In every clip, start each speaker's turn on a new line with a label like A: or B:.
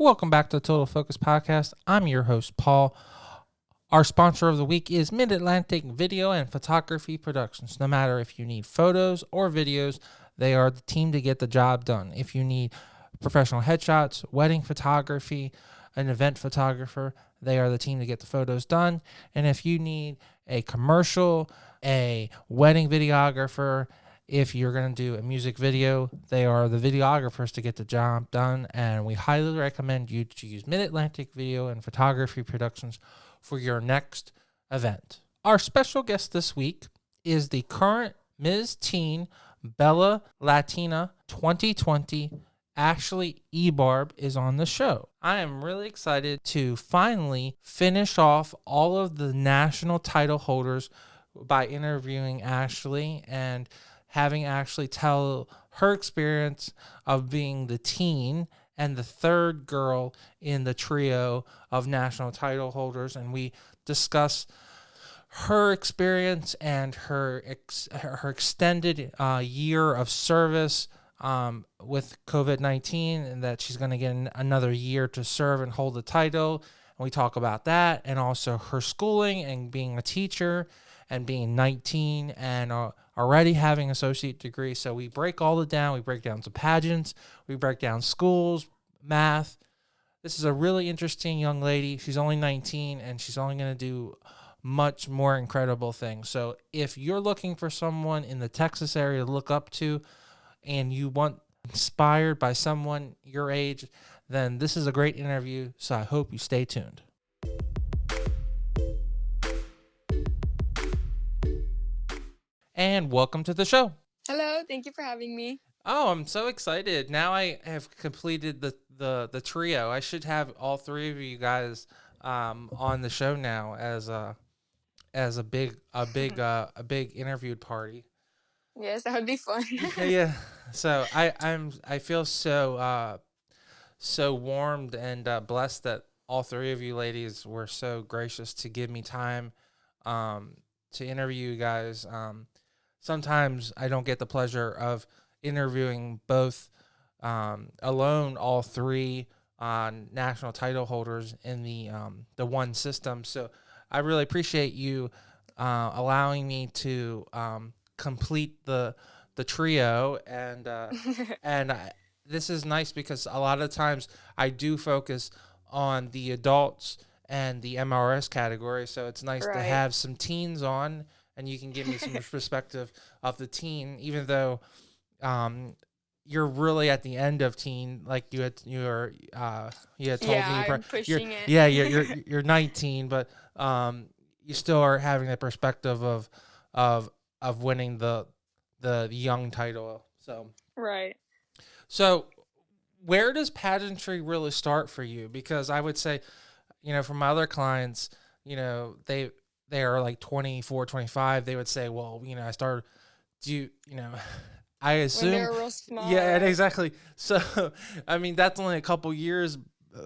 A: Welcome back to the Total Focus Podcast. I'm your host, Paul. Our sponsor of the week is Mid-Atlantic Video and Photography Productions. No matter if you need photos or videos, they are the team to get the job done. If you need professional headshots, wedding photography, an event photographer, they are the team to get the photos done. And if you need a commercial, a wedding videographer, if you're going to do a music video, they are the videographers to get the job done, and we highly recommend you to use Mid-Atlantic Video and Photography Productions for your next event. Our special guest this week is the current Ms. Teen Belleza Latina 2020. Ashlee Ebarb is on the show. I am really excited to finally finish off all of the national title holders by interviewing Ashlee and having Ashlee tell her experience of being the teen and the third girl in the trio of national title holders. And we discuss her experience and her extended year of service with COVID-19, and that she's going to get another year to serve and hold the title. And we talk about that, and also her schooling and being a teacher and being 19 and already having an associate degree. So we break all it down. We break down some pageants. We break down schools, math. This is a really interesting young lady. She's only 19, and she's only going to do much more incredible things. So if you're looking for someone in the Texas area to look up to, and you want inspired by someone your age, then this is a great interview. So I hope you stay tuned. And welcome to the show.
B: Hello, thank you for having me.
A: Oh, I'm so excited. Now I have completed the trio. I should have all three of you guys on the show now as a big interviewed party.
B: Yes, that would be fun.
A: Yeah. So I feel so warmed and blessed that all three of you ladies were so gracious to give me time to interview you guys. Sometimes I don't get the pleasure of interviewing both alone, all three national title holders in the one system. So I really appreciate you allowing me to complete the trio, and this is nice because a lot of times I do focus on the adults and the MRS category. So it's nice to have some teens on, and you can give me some perspective of the teen, even though you're really at the end of teen, like you had told me.
B: I'm pushing it.
A: Yeah, you're 19, but you still are having the perspective of winning the young title. So
B: right.
A: So where does pageantry really start for you? Because I would say, from my other clients, they are like 24, 25. They would say, well, I started, I assume.
B: When they're real small.
A: Yeah, exactly. So, I mean, that's only a couple years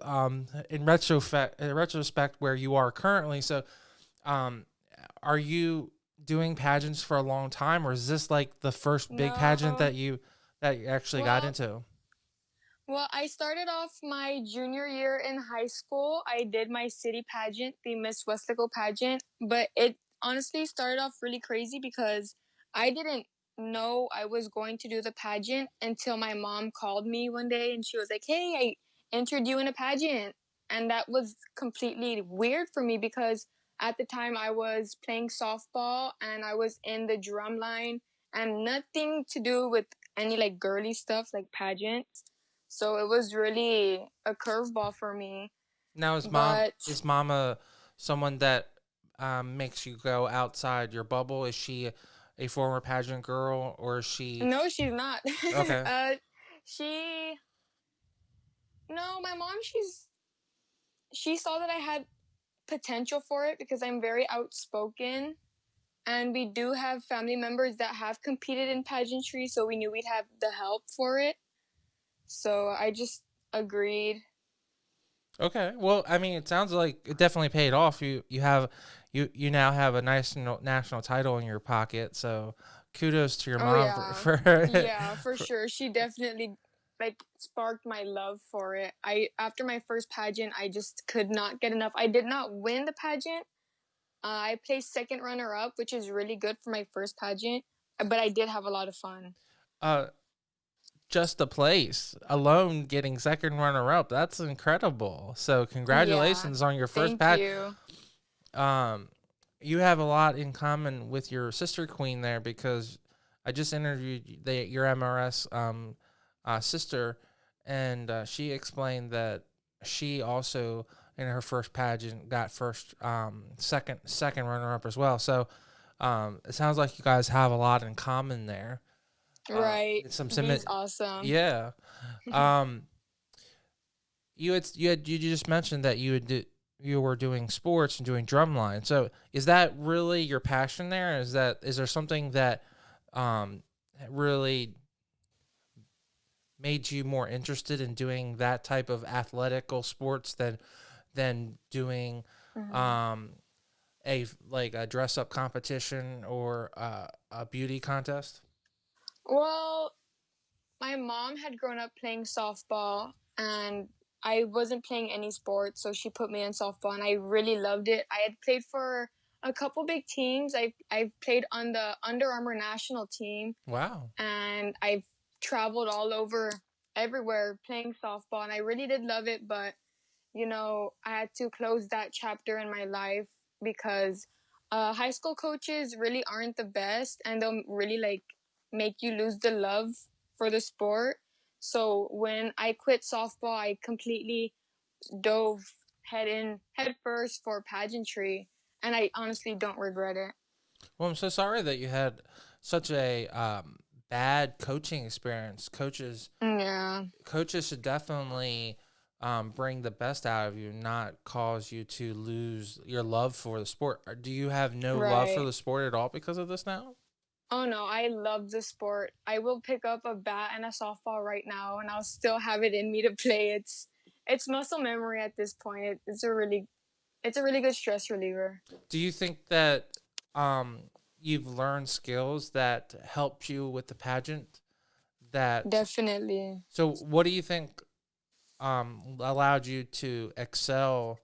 A: in retrospect where you are currently. So, are you doing pageants for a long time, or is this like the first big pageant that you actually got into?
B: Well, I started off my junior year in high school. I did my city pageant, the Miss Weslaco pageant, but it honestly started off really crazy because I didn't know I was going to do the pageant until my mom called me one day and she was like, "Hey, I entered you in a pageant." And that was completely weird for me because at the time I was playing softball and I was in the drum line and nothing to do with any like girly stuff like pageants. So it was really a curveball for me.
A: Now, is mama someone that makes you go outside your bubble? Is she a former pageant girl, or is she?
B: No, she's not.
A: Okay.
B: My mom, she saw that I had potential for it because I'm very outspoken. And we do have family members that have competed in pageantry, so we knew we'd have the help for it. So I just agreed.
A: Okay. Well, I mean, it sounds like it definitely paid off. You now have a nice national title in your pocket. So kudos to your mom
B: for sure. She definitely like sparked my love for it. After my first pageant, I just could not get enough. I did not win the pageant. I placed second runner up, which is really good for my first pageant, but I did have a lot of fun.
A: Uh, just the place alone getting second runner up, that's incredible. So
B: Yeah,
A: congratulations on your first
B: thank you.
A: You have a lot in common with your sister queen there, because I just interviewed your MRS sister, and she explained that she also in her first pageant got second runner up as well. So it sounds like you guys have a lot in common there.
B: Right.
A: Some
B: He's awesome.
A: yeah. Um, you just mentioned that you were doing sports and doing drumline. So is that really your passion there? Is there something that really made you more interested in doing that type of athletical sports than doing
B: Mhm.
A: um a dress up competition or a beauty contest?
B: Well, my mom had grown up playing softball, and I wasn't playing any sports, so she put me in softball, and I really loved it. I had played for a couple big teams. I've played on the Under Armour national team,
A: Wow.
B: and I've traveled all over everywhere playing softball, and I really did love it. But I had to close that chapter in my life because high school coaches really aren't the best, and they'll really like make you lose the love for the sport. So when I quit softball, I completely dove head first for pageantry, and I honestly don't regret it.
A: Well, I'm so sorry that you had such a bad coaching experience.
B: Yeah,
A: Coaches should definitely bring the best out of you, not cause you to lose your love for the sport. Do you have no love for
B: right.
A: the sport at all because of this now?
B: Oh no, I love the sport. I will pick up a bat and a softball right now, and I'll still have it in me to play. It's muscle memory at this point. It's a really good stress reliever.
A: Do you think that um, you've learned skills that helped you with the pageant? That
B: Definitely.
A: So, what do you think allowed you to excel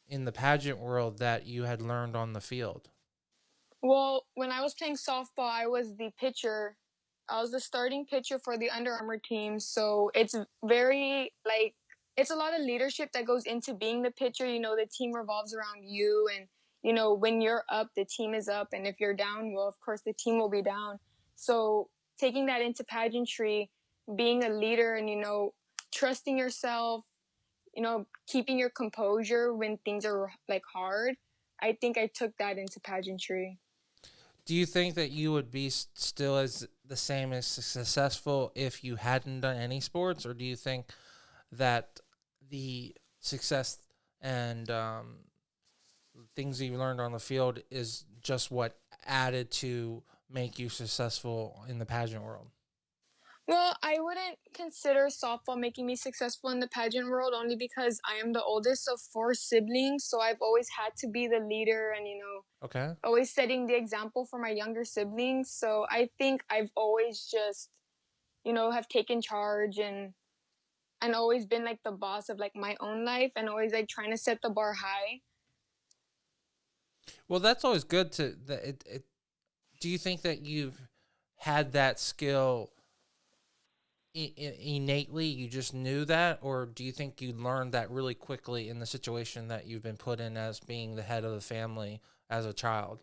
A: in the pageant world that you had learned on the field?
B: Well, when I was playing softball, I was the pitcher. I was the starting pitcher for the Under Armour team. So it's very like it's a lot of leadership that goes into being the pitcher. The team revolves around you, and when you're up, the team is up, and if you're down, well, of course, the team will be down. So taking that into pageantry, being a leader, and trusting yourself, keeping your composure when things are like hard. I think I took that into pageantry.
A: Do you think that you would be still as the same as successful if you hadn't done any sports, or do you think that the success and things that you learned on the field is just what added to make you successful in the pageant world?
B: Well, I wouldn't consider softball making me successful in the pageant world only because I am the oldest of four siblings. So I've always had to be the leader and,
A: Okay.
B: always setting the example for my younger siblings. So I think I've always just, have taken charge and always been like the boss of like my own life and always like trying to set the bar high.
A: Well, that's always good to that. Do you think that you've had that skill innately? You just knew that, or do you think you learned that really quickly in the situation that you've been put in as being the head of the family as a child?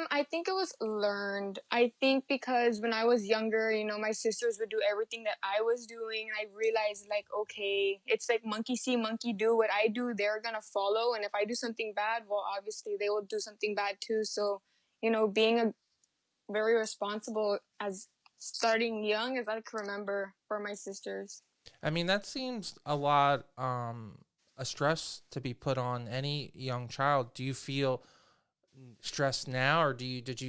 B: I think it was learned. I think because when I was younger, my sisters would do everything that I was doing, and I realized, like, okay, it's like monkey see, monkey do. What I do, they're gonna follow, and if I do something bad, well, obviously they will do something bad too. So, being a very responsible as starting young as I can remember for my sisters.
A: I mean, that seems a lot a stress to be put on any young child. Do you feel stressed now, or did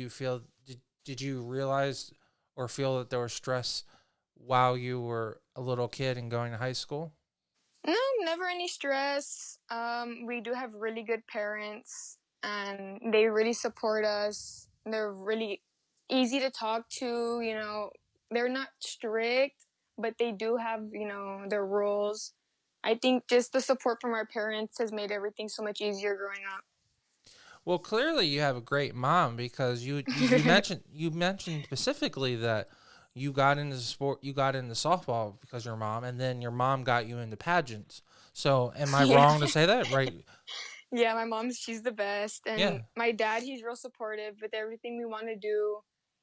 A: you realize or feel that there was stress while you were a little kid and going to high school?
B: No, never any stress. We do have really good parents, and they really support us. They're really easy to talk to. They're not strict, but they do have, their rules. I think just the support from our parents has made everything so much easier growing up.
A: Well, clearly you have a great mom because you mentioned specifically that you got into sport, you got into softball because your mom, and then your mom got you into pageants. So, am I
B: Yeah.
A: wrong to say that? Right?
B: Yeah, my mom, she's the best. And
A: Yeah.
B: my dad, he's real supportive with everything we want to do.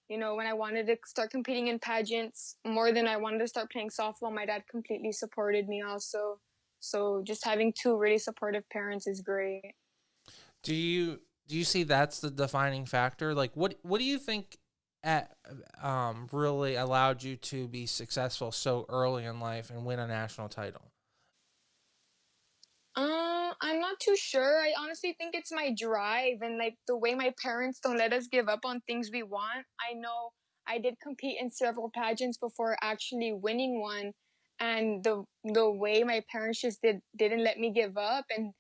B: When I wanted to start competing in pageants more than I wanted to start playing softball, my dad completely supported me also. So just having two really supportive parents is great.
A: Do you see that's the defining factor? Like, what do you think at really allowed you to be successful so early in life and win a national title?
B: I'm not too sure. I honestly think it's my drive and like the way my parents don't let us give up on things we want. I know I did compete in several pageants before actually winning one, and the way my parents just didn't let me give up, and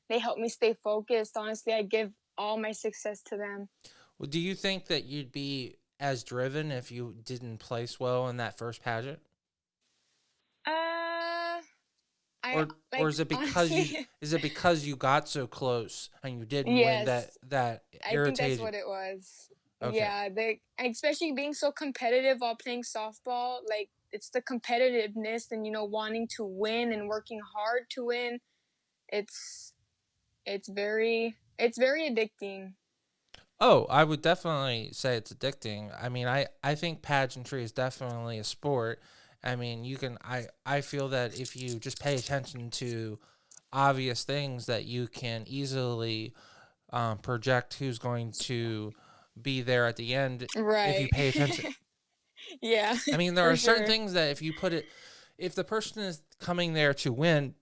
B: they helped me stay focused. Honestly, I give all my success to them.
A: Well, do you think that you'd be as driven if you didn't place well in that first pageant?
B: Uh, I
A: Or
B: like
A: is it because you
B: honestly,
A: is it because you got so close and you didn't win that
B: yes.
A: that
B: I think that's
A: irritated?
B: what it was.
A: Okay.
B: Yeah, they especially being so competitive while playing softball, like it's the competitiveness and wanting to win and working hard to win. It's it's very addicting.
A: Oh, I would definitely say it's addicting. I mean, I think pageantry is definitely a sport. I mean, I feel that if you just pay attention to obvious things that you can easily project who's going to be there at the end if you
B: Right.
A: pay attention.
B: Yeah,
A: I mean, there
B: for
A: are certain
B: sure.
A: things that if the person is coming there to win,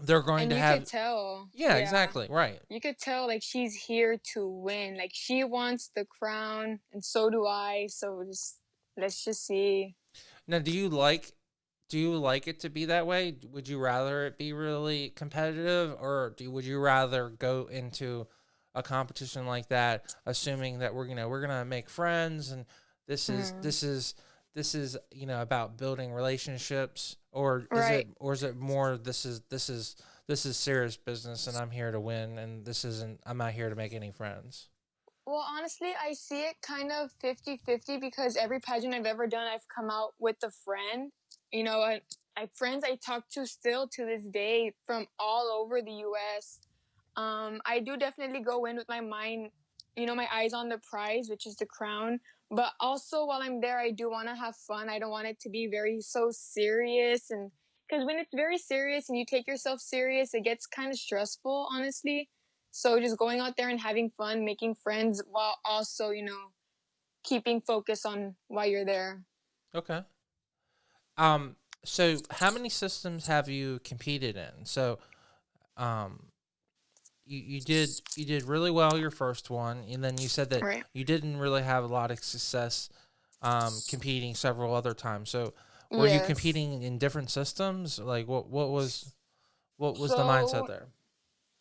A: they're going
B: And
A: to
B: you could
A: have,
B: tell,
A: yeah,
B: yeah.
A: exactly, right.
B: You could tell like she's here to win. Like she wants the crown and so do I. So just let's just see.
A: Now, do you like it to be that way? Would you rather it be really competitive, or would you rather go into a competition like that, assuming that we're gonna make friends, and this is
B: Mhm.
A: this is this is about building relationships, or is
B: Right.
A: it or is it more this is serious business, and I'm here to win, and I'm not here to make any friends.
B: Well, honestly, I see it kind of 50-50 because every pageant I've ever done, I've come out with a friend. I friends I talk to still to this day from all over the US. I do definitely go in with my mind, my eyes on the prize, which is the crown. But also while I'm there, I do want to have fun. I don't want it to be very so serious, and because when it's very serious and you take yourself serious, it gets kind of stressful, honestly. So just going out there and having fun, making friends while also, keeping focus on why you're there.
A: Okay. Um. So, how many systems have you competed in? So, um, you did really well your first one, and then you said that
B: Right.
A: you didn't really have a lot of success competing several other times. So were you
B: Yes.
A: competing in different systems? Like what was the mindset
B: So
A: there?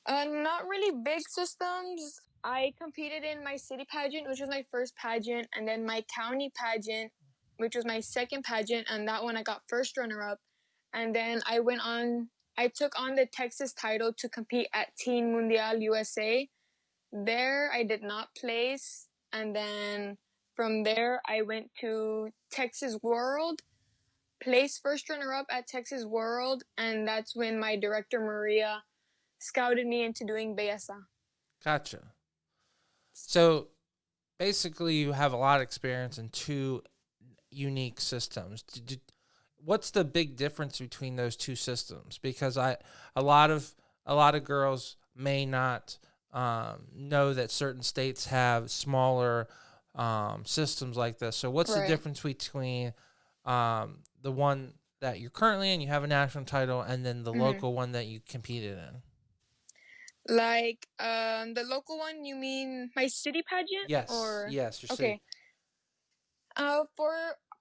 B: not really big systems. I competed in my city pageant, which was my first pageant, and then my county pageant, which was my second pageant, and that one I got first runner up. And then I took on the Texas title to compete at Teen Mundial USA. There, I did not place. And then from there, I went to Texas World, placed first runner up at Texas World, and that's when my director, Maria, scouted me into doing Belleza.
A: Gotcha. So basically you have a lot of experience in two unique systems. What's the big difference between those two systems? Because a lot of a lot of girls may not know that certain states have smaller systems like this. So what's the
B: Right.
A: difference between the one that you're currently in, you have a national title, and then the
B: Hmm.
A: local one that you competed in?
B: Like the local one, you mean my city pageant
A: Yes,
B: or
A: yes, your city.
B: okay. For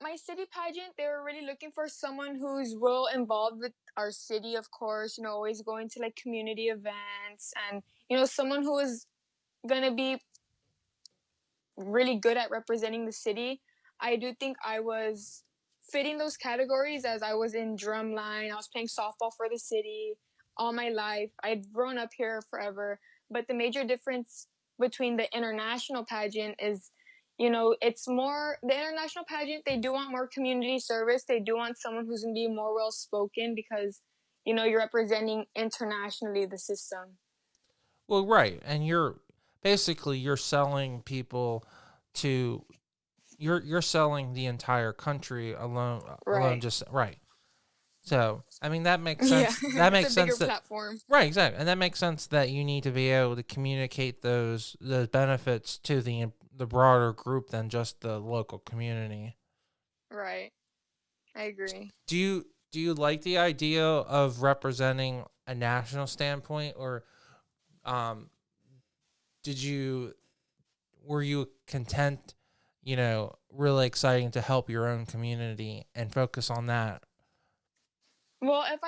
B: my city pageant, they were really looking for someone who's well involved with our city, of course, always going to like community events and someone who is gonna be really good at representing the city. I do think I was fitting those categories as I was in drumline. I was playing softball for the city all my life. I'd grown up here forever. But the major difference between the international pageant is, it's more the international pageant. They do want more community service. They do want someone who's going to be more well spoken because, you're representing internationally the system.
A: Well, right, and you're selling people to you're selling the entire country alone
B: Right.
A: just right. So, I mean, that makes
B: Yeah.
A: sense. That
B: It's a
A: makes
B: bigger
A: sense that
B: platform.
A: right, exactly, and that makes sense that you need to be able to communicate those benefits to the broader group than just the local community.
B: Right. I agree.
A: Do you like the idea of representing a national standpoint, or um, did you were you content, really exciting to help your own community and focus on that?
B: Well, if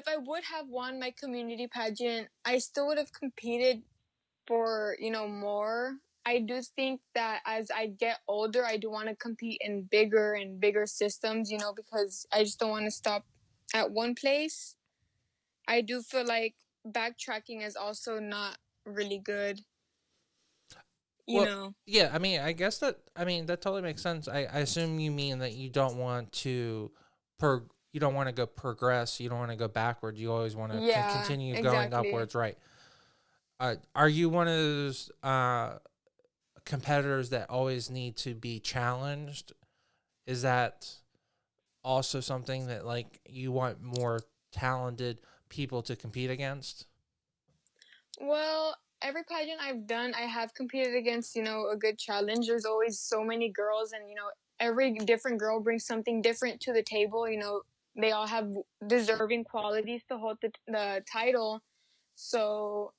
B: I would have won my community pageant, I still would have competed for, more. I do think that as I get older, I do want to compete in bigger and bigger systems, because I just don't want to stop at one place. I do feel like backtracking is also not really good, you
A: Well,
B: know.
A: yeah, that totally makes sense. I assume you mean that you don't want to you don't want to go progress, you don't want to go backward. You always want to
B: Yeah,
A: continue going
B: exactly.
A: upwards, right? Are you one of those competitors that always need to be challenged? Is that also something that like you want more talented people to compete against?
B: Well, every pageant I've done, I have competed against, a good challenge. There's always so many girls, and, every different girl brings something different to the table. They all have deserving qualities to hold the title. So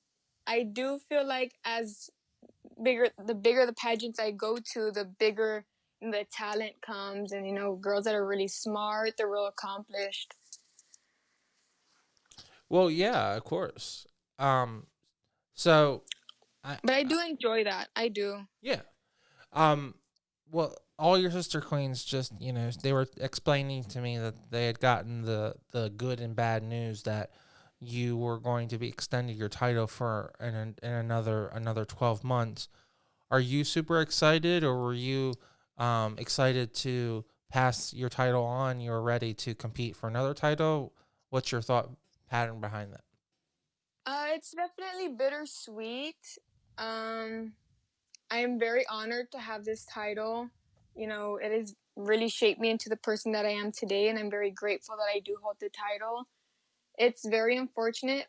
B: I do feel like as the bigger the pageants I go to, the bigger the talent comes, and, girls that are really smart, they're real accomplished.
A: Well, yeah, of course. Um, so
B: But I do enjoy that. I do.
A: yeah. Um, well, all your sister queens just, they were explaining to me that they had gotten the good and bad news that you were going to be extended your title for in another 12 months. Are you super excited, or were you excited to pass your title on? You're ready to compete for another title. What's your thought pattern behind that?
B: It's definitely bittersweet. Um, I am very honored to have this title. It has really shaped me into the person that I am today, and I'm very grateful that I do hold the title. It's very unfortunate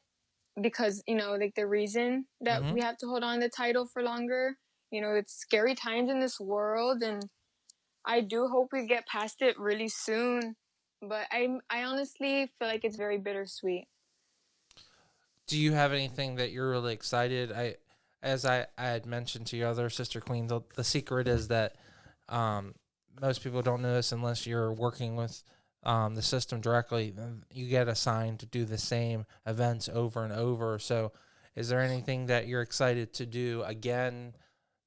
B: because, like the reason that
A: Mm-hmm.
B: we have to hold on the title for longer, it's scary times in this world, and I do hope we get past it really soon. But I honestly feel like it's very bittersweet.
A: Do you have anything that you're really excited? As I had mentioned to your other sister queen, the secret is that um, most people don't know this unless you're working with the system directly. You get assigned to do the same events over and over. So, is there anything that you're excited to do again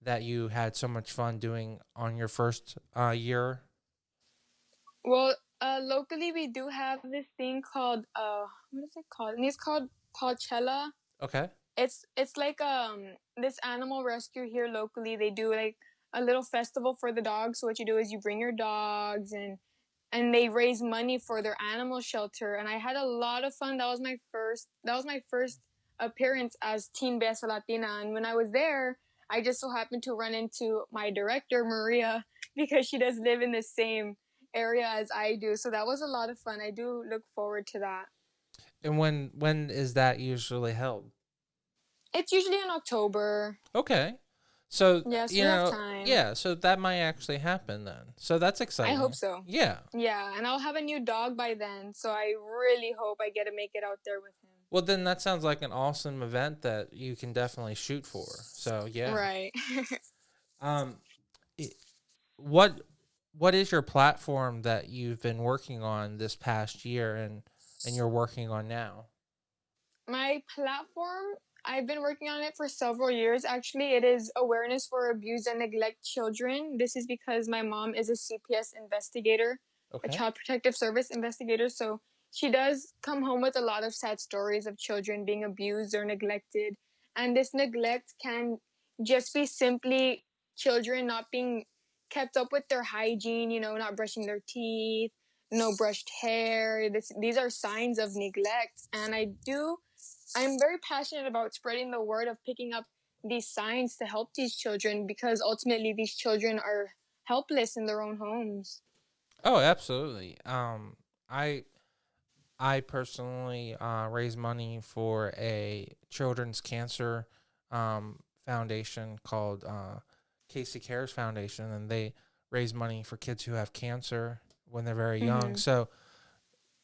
A: that you had so much fun doing on your first year?
B: Well, locally we do have this thing called what is it called? And it's called Coachella.
A: Okay.
B: It's like this animal rescue here locally. They do like a little festival for the dogs. So what you do is you bring your dogs, and they raise money for their animal shelter. And I had a lot of fun. That was my first appearance as Teen Belleza Latina. And when I was there, I just so happened to run into my director, Maria, because she does live in the same area as I do. So that was a lot of fun. I do look forward to that.
A: And when is that usually held?
B: It's usually in October.
A: Okay. So,
B: Yes, we have time.
A: yeah, so that might actually happen then. So that's
B: I hope
A: exciting.
B: so.
A: Yeah.
B: Yeah, and I'll have a new dog by then, so I really hope I get to make it out there with him.
A: Well, then that sounds like an awesome event that you can definitely shoot for. So, yeah.
B: Right.
A: Um i- what what is your platform that you've been working on this past year and you're working on now?
B: My platform, I've been working on it for several years actually. It is awareness for abuse and neglect children. This is because my mom is a CPS investigator. a
A: Okay.
B: child protective service investigator. So she does come home with a lot of sad stories of children being abused or neglected. And this neglect can just be simply children not being kept up with their hygiene, not brushing their teeth, no brushed hair. These are signs of neglect. And I'm very passionate about spreading the word of picking up these signs to help these children, because ultimately these children are helpless in their own homes.
A: Oh, absolutely. I I personally raise money for a children's cancer foundation called Casey Cares Foundation, and they raise money for kids who have cancer when they're very young.
B: Mm-hmm.
A: So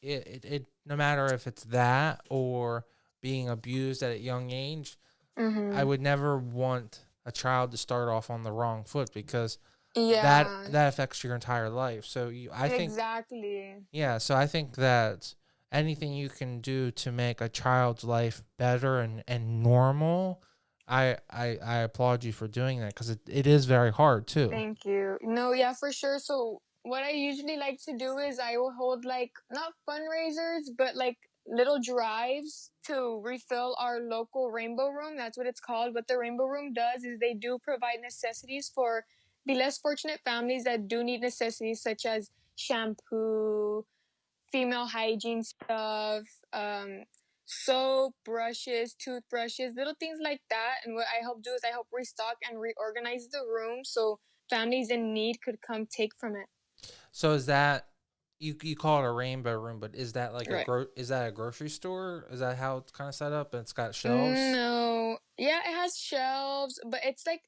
A: it no matter if it's that or being abused at a young age, I
B: Mm-hmm.
A: would never want a child to start off on the wrong foot, because
B: Yeah,
A: that affects your entire life. So I think,
B: exactly.
A: yeah, so I think that anything you can do to make a child's life better and normal, I applaud you for doing that, because it is very hard too.
B: Thank you. No, yeah, for sure. So what I usually like to do is I will hold like not fundraisers, but like little drives to refill our local rainbow room. That's what it's called. What the rainbow room does is they do provide necessities for the less fortunate families that do need necessities such as shampoo, female hygiene stuff, soap, brushes, toothbrushes, little things like that. And what I help do is I help restock and reorganize the room so families in need could come take from it.
A: So is that, you call it a rainbow room, but is that like
B: Right.
A: is that a grocery store? Is that how it's kind of set up? And it's got shelves.
B: No. Yeah, it has shelves, but it's like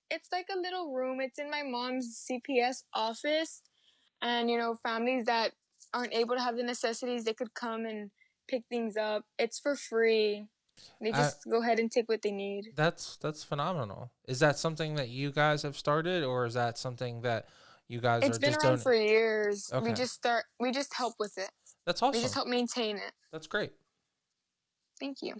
B: a little room. It's in my mom's CPS office, and families that aren't able to have the necessities, they could come and pick things up. It's for free. They
A: I
B: just go ahead and take what they need.
A: That's phenomenal. Is that something that you guys have started, or is that something that you guys
B: It's
A: are
B: been
A: just
B: around
A: don't?
B: for years. We
A: Okay,
B: just start we just help with it.
A: that's
B: We just
A: awesome.
B: help maintain it.
A: That's great.
B: Thank you.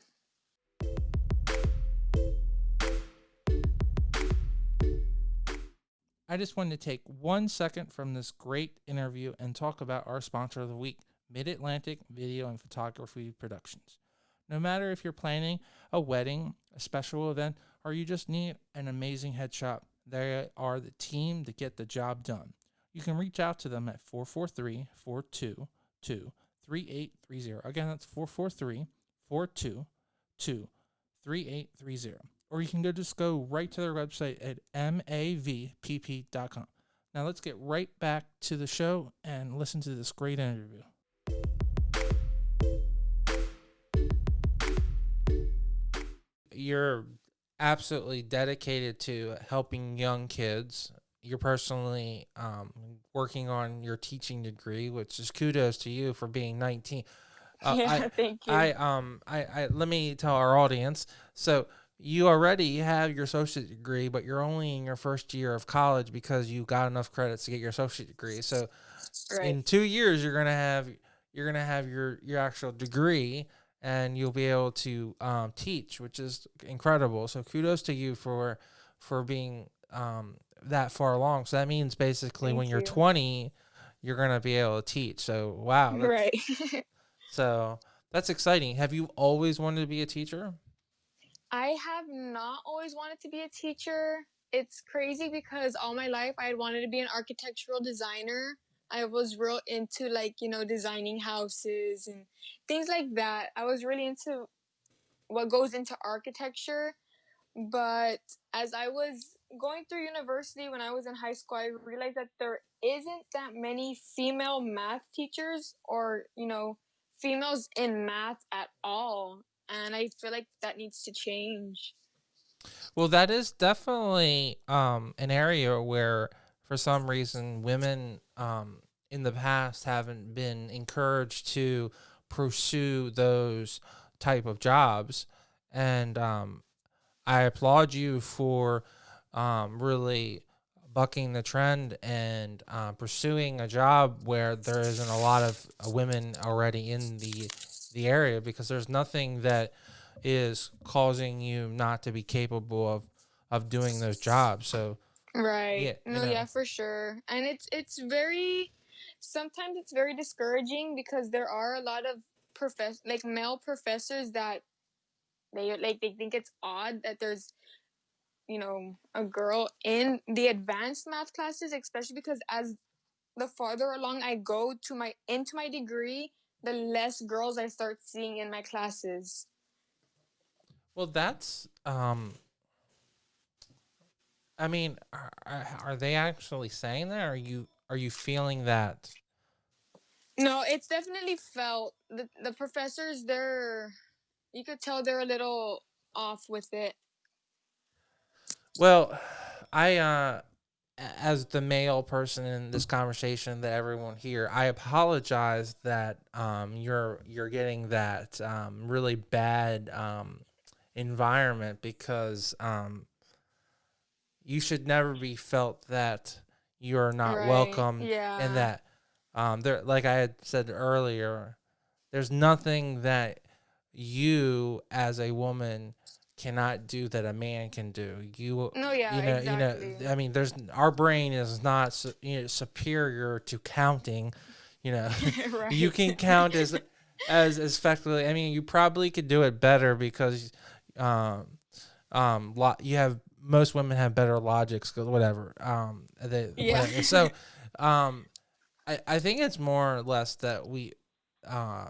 A: I just wanted to take 1 second from this great interview and talk about our sponsor of the week, Mid Atlantic Video and Photography Productions. No matter if you're planning a wedding, a special event, or you just need an amazing headshot, they are the team to get the job done. You can reach out to them at 443-422-3830. Again, that's 443-422-3830. Or you can just go right to their website at mavpp.com. Now let's get right back to the show and listen to this great interview. You're absolutely dedicated to helping young kids. You're personally working on your teaching degree, which is kudos to you for being 19. Uh, I,
B: Yeah, thank you.
A: let me tell our audience. So you already have your associate degree, but you're only in your first year of college because you got enough credits to get your associate degree. So
B: Right.
A: in 2 years, you're gonna have your actual degree, and you'll be able to teach, which is incredible. So kudos to you for being that far along. So that means basically when
B: Thank
A: you're
B: you.
A: 20, you're gonna be able to teach. So wow,
B: Right.
A: so that's exciting. Have you always wanted to be a teacher?
B: I have not always wanted to be a teacher. It's crazy because all my life I had wanted to be an architectural designer. I was real into designing houses and things like that. I was really into what goes into architecture. But as I was going through university when I was in high school, I realized that there isn't that many female math teachers or, females in math at all. And I feel like that needs to change.
A: Well, that is definitely an area where, for some reason, women in the past haven't been encouraged to pursue those type of jobs, and I applaud you for really bucking the trend and pursuing a job where there isn't a lot of women already in the area, because there's nothing that is causing you not to be capable of doing those jobs. So
B: Right.
A: yeah,
B: No, yeah, for sure. And it's very sometimes it's very discouraging because there are a lot of male professors that they think it's odd that there's a girl in the advanced math classes, especially because as the farther along I go into my degree, the less girls I start seeing in my classes.
A: Well, that's I mean, are they actually saying that? Are you feeling that?
B: No, it's definitely felt the professors. You could tell they're a little off with it.
A: Well, I as the male person in this conversation that everyone here, I apologize that you're getting that really bad environment because you should never be felt that you're not
B: Right.
A: welcomed and
B: Yeah.
A: that there, like I had said earlier, there's nothing that you as a woman cannot do that a man can do.
B: No, yeah, exactly.
A: I mean, there's our brain is not superior to counting. You
B: Right.
A: can count as effectively. I mean, you probably could do it better because you have most women have better logic skills, whatever.
B: Yeah.
A: Whatever. So, um, I think it's more or less that we, um,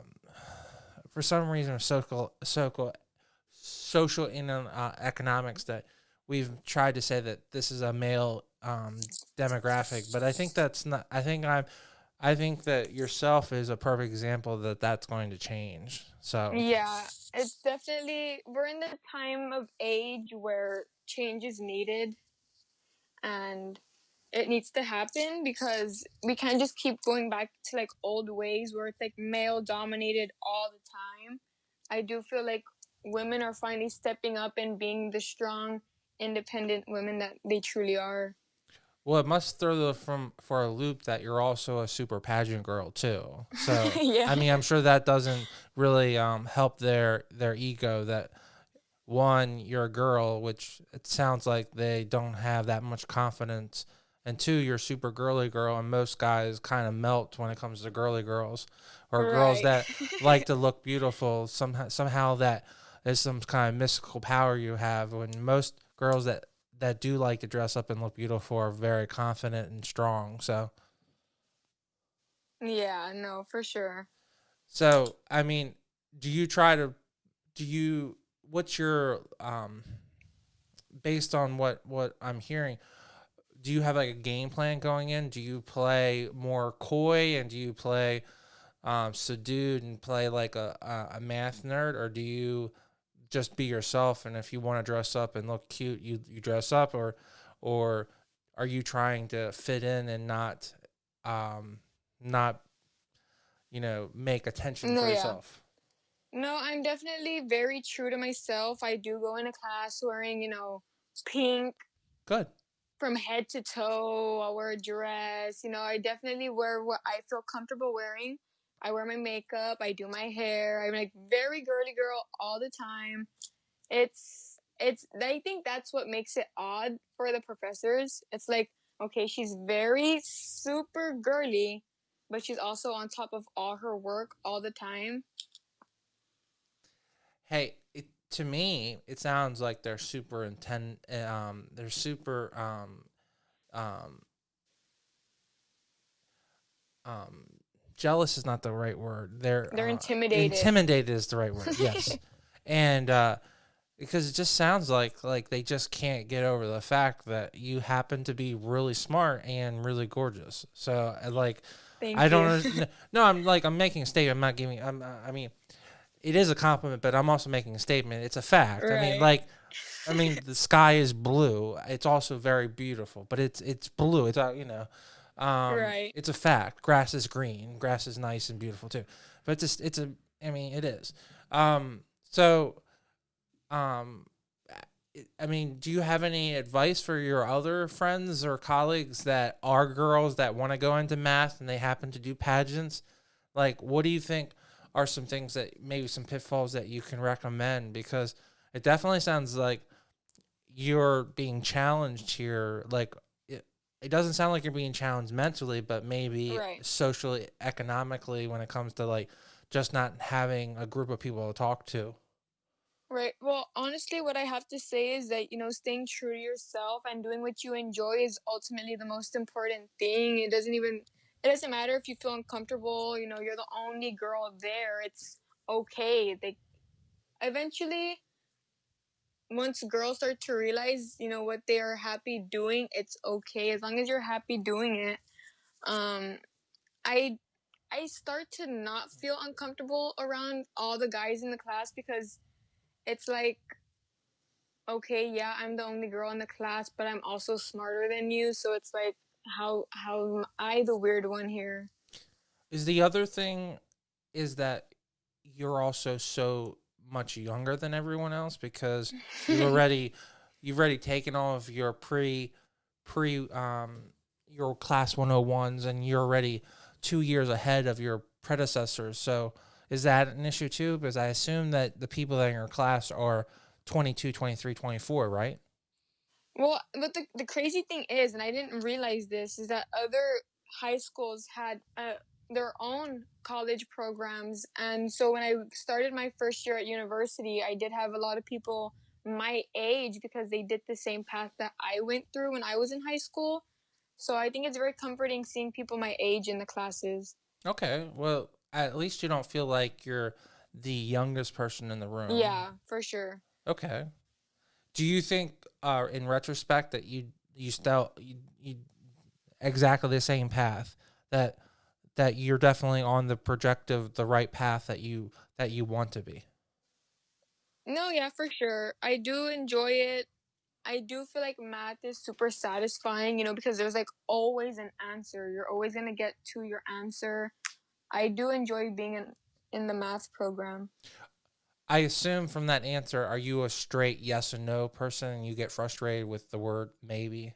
A: for some reason, social in economics that we've tried to say that this is a male demographic, but I think that's not. I think that yourself is a perfect example that that's going to change. So
B: Yeah, it's definitely we're in the time of age where change is needed and it needs to happen because we can't just keep going back to like old ways where it's like male dominated all the time. I do feel like women are finally stepping up and being the strong, independent women that they truly are.
A: well, it must throw from for a loop that you're also a super pageant girl too. So
B: Yeah.
A: I mean, I'm sure that doesn't really help their ego. That one, you're a girl, which it sounds like they don't have that much confidence, and two, you're a super girly girl, and most guys kind of melt when it comes to girly girls or girls
B: Right.
A: that like to look beautiful. Somehow that is some kind of mystical power you have. When most girls that do like to dress up and look beautiful are very confident and strong.
B: Yeah, no, for sure.
A: So I mean, do you try to do you what's your based on what I'm hearing, do you have like a game plan going in? Do you play more coy and do you play subdued and play like a math nerd, or do you just be yourself and if you want to dress up and look cute, you dress up, or are you trying to fit in and not make attention
B: No,
A: for
B: yeah.
A: yourself?
B: No, I'm definitely very true to myself. I do go into class wearing, pink
A: Good.
B: from head to toe. I wear a dress. I definitely wear what I feel comfortable wearing. I wear my makeup. I do my hair. I'm like very girly girl all the time. I think that's what makes it odd for the professors. It's like, okay, she's very super girly, but she's also on top of all her work all the time.
A: Hey, to me, it sounds like they're super intent. They're super um, um, jealous is not the right word. They're
B: They're intimidated.
A: intimidated is the right word. Yes, and because it just sounds like they just can't get over the fact that you happen to be really smart and really gorgeous. So like,
B: Thank
A: I
B: you.
A: don't. No, I'm making a statement. I'm not giving. I mean, it is a compliment, but I'm also making a statement. It's a fact.
B: Right.
A: I mean, the sky is blue. It's also very beautiful, but it's blue.
B: Right.
A: It's a fact. Grass is green. Grass is nice and beautiful too. But I mean, it is. So, um, I mean, do you have any advice for your other friends or colleagues that are girls that want to go into math and they happen to do pageants? Like, what do you think are some things that maybe some pitfalls that you can recommend? Because it definitely sounds like you're being challenged here. Like, it doesn't sound like you're being challenged mentally, but maybe
B: Right.
A: socially, economically, when it comes to like just not having a group of people to talk to.
B: Right. Well, honestly, what I have to say is that, staying true to yourself and doing what you enjoy is ultimately the most important thing. It doesn't matter if you feel uncomfortable, you're the only girl there. It's okay. Eventually, once girls start to realize, what they are happy doing, it's okay. As long as you're happy doing it. Um, I I start to not feel uncomfortable around all the guys in the class because it's like, okay, yeah, I'm the only girl in the class, but I'm also smarter than you. So it's like, how am I the weird one here?
A: Is the other thing is that you're also so much younger than everyone else because you've already you've already taken all of your pre your class 101s and you're already 2 years ahead of your predecessors. So is that an issue too? Because I assume that the people that are in your class are 22, 23, 24, right?
B: Well, but the crazy thing is, and I didn't realize this, is that other high schools had their own college programs. And so when I started my first year at university, I did have a lot of people my age because they did the same path that I went through when I was in high school. So I think it's very comforting seeing people my age in the classes.
A: Okay. Well, at least you don't feel like you're the youngest person in the room.
B: Yeah, for sure.
A: Okay. Do you think, in retrospect, that you still you exactly the same path that you're definitely on the right path that you want to be?
B: No, yeah, for sure. I do enjoy it. I do feel like math is super satisfying, because there's like always an answer. You're always gonna get to your answer. I do enjoy being in the math program.
A: I assume from that answer, are you a straight yes or no person, and you get frustrated with the word maybe?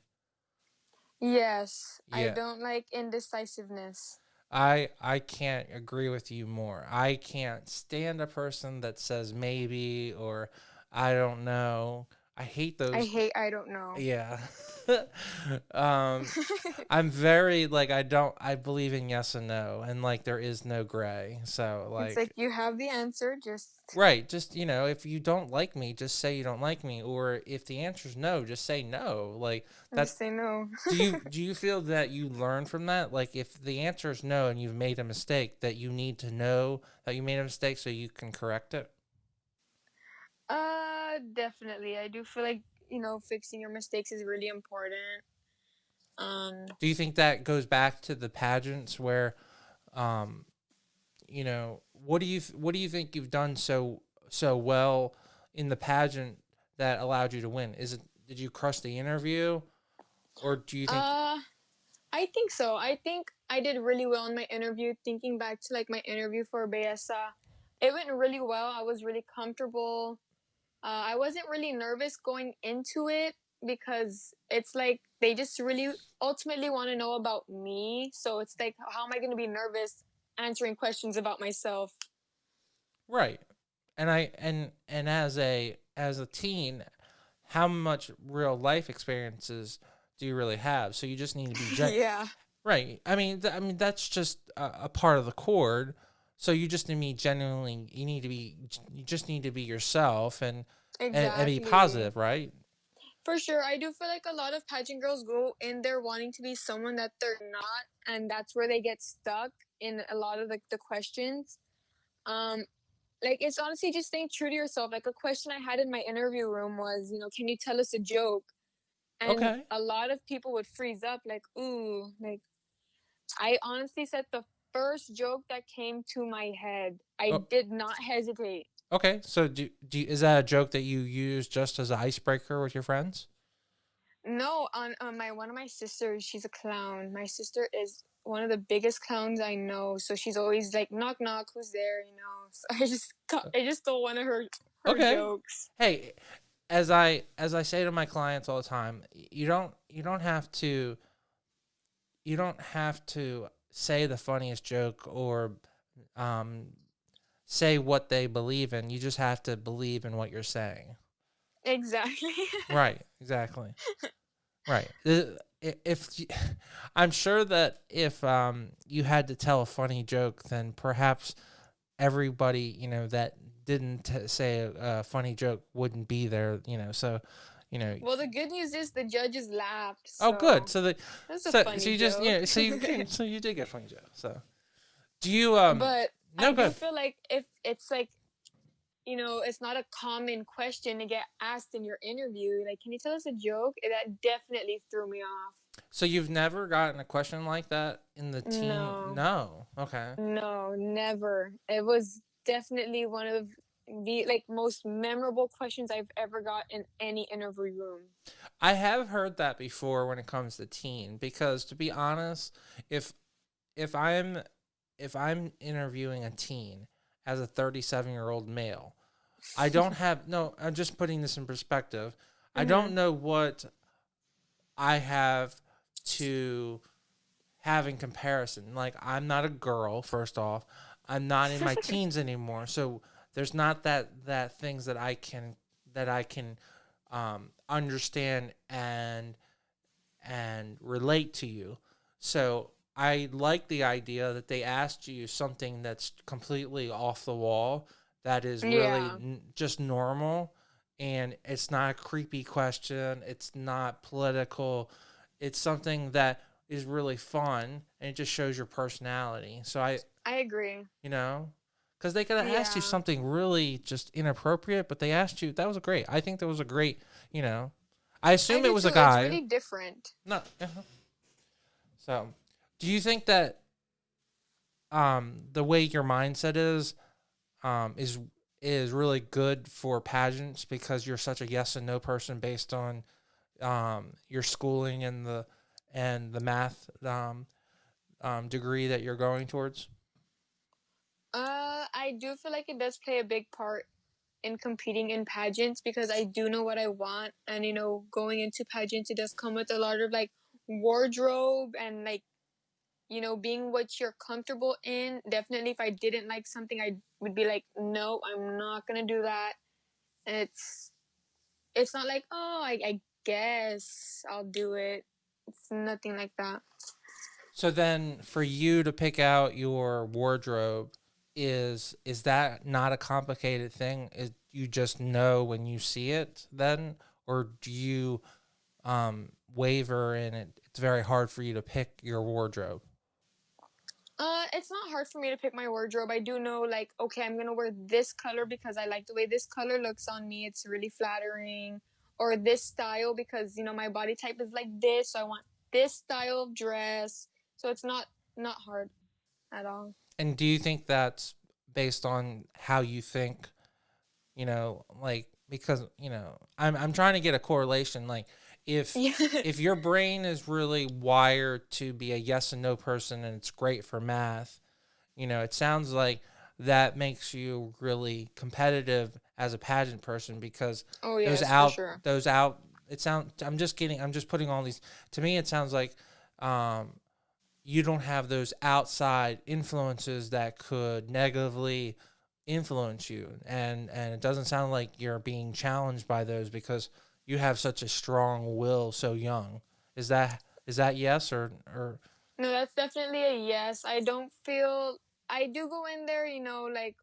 B: Yes, I
A: Yeah.
B: don't like indecisiveness.
A: I can't agree with you more. I can't stand a person that says maybe or I don't know. I hate
B: I
A: those.
B: hate I don't know.
A: Yeah. um, I'm very like I believe in yes and no, and like there is no gray. So
B: It's
A: like
B: like you have the answer, just
A: right, just if you don't like me, just say you don't like me, or if the answer's no, just say no. Like that.
B: say no.
A: Do you feel that you learn from that? Like if the answer is no and you've made a mistake, that you need to know that you made a mistake so you can correct it?
B: Definitely. I do feel like, fixing your mistakes is really important. Um,
A: Do you think that goes back to the pageants where um what do you think you've done so well in the pageant that allowed you to win? Is it did you crush the interview or do you think
B: uh, I think so. I think I did really well in my interview. Thinking back to like my interview for Belleza, it went really well. I was really comfortable. I wasn't really nervous going into it because it's like they just really ultimately want to know about me. So it's like, how am I going to be nervous answering questions about myself?
A: right? And as a teen, how much real life experiences do you really have? So you just need to be
B: Yeah,
A: right. I mean that's just a part of the chord. So you just need to be genuinely. You just need to be yourself and be
B: exactly.
A: positive, right?
B: For sure. I do feel like a lot of pageant girls go in there wanting to be someone that they're not, and that's where they get stuck in a lot of the questions. Um, like it's honestly just staying true to yourself. Like a question I had in my interview room was, can you tell us a joke? And
A: Okay.
B: a lot of people would freeze up, like, ooh, like I honestly said the first joke that came to my head. I
A: Oh,
B: did not hesitate.
A: okay. So is that a joke that you use just as an icebreaker with your friends?
B: No, on my one of my sisters, she's a clown. My sister is one of the biggest clowns I know, so she's always like, knock knock, who's there? So I just stole one of her
A: Okay.
B: jokes.
A: Hey, as I say to my clients all the time, you don't have to say the funniest joke or um, say what they believe in. You just have to believe in what you're saying.
B: Exactly.
A: Right. Exactly. Right. if I'm sure that if you had to tell a funny joke, then perhaps everybody that didn't say a funny joke wouldn't be there. So you know.
B: Well, the good news is the judges laughed,
A: Oh, good.
B: so
A: So the
B: that's a
A: so
B: funny
A: you just
B: joke.
A: so you did get a funny joke. So do you
B: But I
A: no
B: do
A: good.
B: feel like if it's like, it's not a common question to get asked in your interview. Like, can you tell us a joke? That definitely threw me off.
A: So you've never gotten a question like that in the teen?
B: No,
A: No. Okay.
B: no, never. It was definitely one of the like most memorable questions I've ever got in any interview room.
A: I have heard that before when it comes to teen, because to be honest, if if I'm if I'm interviewing a teen as a 37-year-old male, I don't have no, I'm just putting this in perspective. I don't
B: Mhm.
A: know what I have to have in comparison. Like, I'm not a girl, first off. I'm not in my teens anymore. So there's not that things that I can understand and relate to you. So I like the idea that they asked you something that's completely off the wall, that is really
B: Yeah,
A: just normal, and it's not a creepy question. It's not political. It's something that is really fun, and it just shows your personality. So
B: I agree.
A: you know, because they could have asked you
B: Yeah,
A: something really just inappropriate, but they asked you. That was great. I think that was a great. You know, I
B: I
A: assume it
B: do
A: was a
B: too. It's
A: guy.
B: really different.
A: No. So, do you think that the way your mindset um is is really good for pageants, because you're such a yes and no person based on your schooling and the math degree that you're going towards?
B: I do feel like it does play a big part in competing in pageants because I do know what I want, and going into pageants, it does come with a lot of like wardrobe and like being what you're comfortable in. Definitely, if I didn't like something, I would be like, no, I'm not gonna do that. And it's not like, oh, I guess I'll do it. It's nothing like that.
A: So then, for you to pick out your wardrobe, is that not a complicated thing? Is you just know when you see it then, or do you waver and it's very hard for you to pick your wardrobe?
B: It's not hard for me to pick my wardrobe. I do know, like, okay, I'm gonna wear this color because I like the way this color looks on me. It's really flattering. Or this style because my body type is like this, so I want this style of dress. So it's not hard at all.
A: And do you think that's based on how you think? Like, because I'm trying to get a correlation. Like, if
B: Yeah.
A: if your brain is really wired to be a yes and no person, and it's great for math, it sounds like that makes you really competitive as a pageant person, because
B: Oh
A: those
B: yes, for
A: out
B: sure.
A: those out it sounds I'm just putting all these. To me, it sounds like um you don't have those outside influences that could negatively influence you, and it doesn't sound like you're being challenged by those, because you have such a strong will so young. Is that yes, or
B: No, that's definitely a yes. I do go in there, like,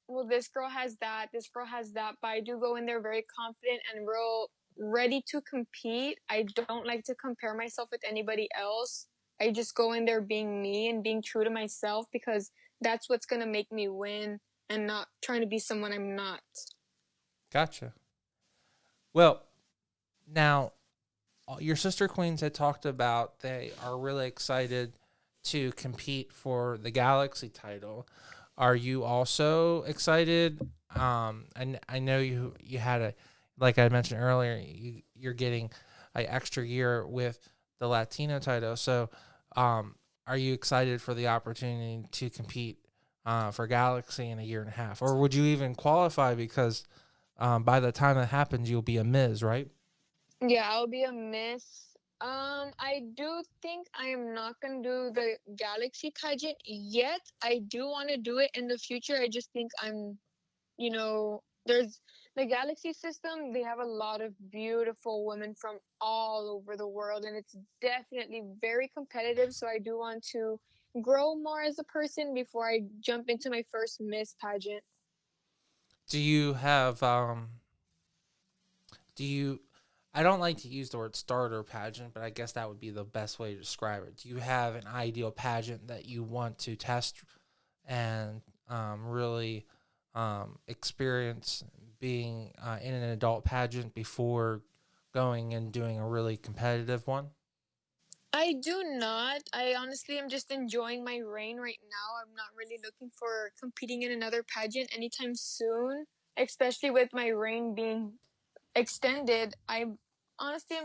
B: well, this girl has that, this girl has that, but I do go in there very confident and real ready to compete. I don't like to compare myself with anybody else. I just go in there being me and being true to myself because that's what's going to make me win and not trying to be someone I'm not.
A: gotcha? Well, now, your sister queens had talked about they are really excited to compete for the Galaxy title. Are you also excited? And I know you had like I mentioned earlier, you're getting an extra year with the Latino title. So, are you excited for the opportunity to compete for Galaxy in a year and a half, or would you even qualify? Because by the time that happens, you'll be a Ms., right?
B: Yeah, I'll be a miss. I do think I am not gonna do the Galaxy pageant yet. I do want to do it in the future. I just think there's The galaxy system, they have a lot of beautiful women from all over the world, and it's definitely very competitive. So I do want to grow more as a person before I jump into my first Miss pageant.
A: Do you have do you I don't like to use the word starter pageant, but I guess that would be the best way to describe it. Do you have an ideal pageant that you want to test and really experience being in an adult pageant before going and doing a really competitive one?
B: I do not. I honestly am just enjoying my reign right now. I'm not really looking for competing in another pageant anytime soon, especially with my reign being extended. I'm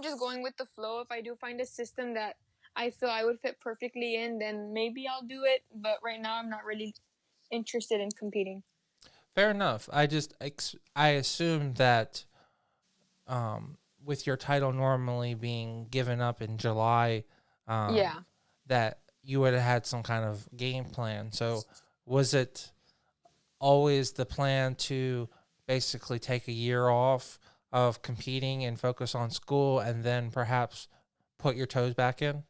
B: just going with the flow. If I do find a system that I feel I would fit perfectly in, then maybe I'll do it. But right now, I'm not really interested in competing.
A: Fair enough. I assume that with your title normally being given up in July, um,
B: Yeah.
A: that you would have had some kind of game plan. So was it always the plan to basically take a year off of competing and focus on school and then perhaps put your toes back in?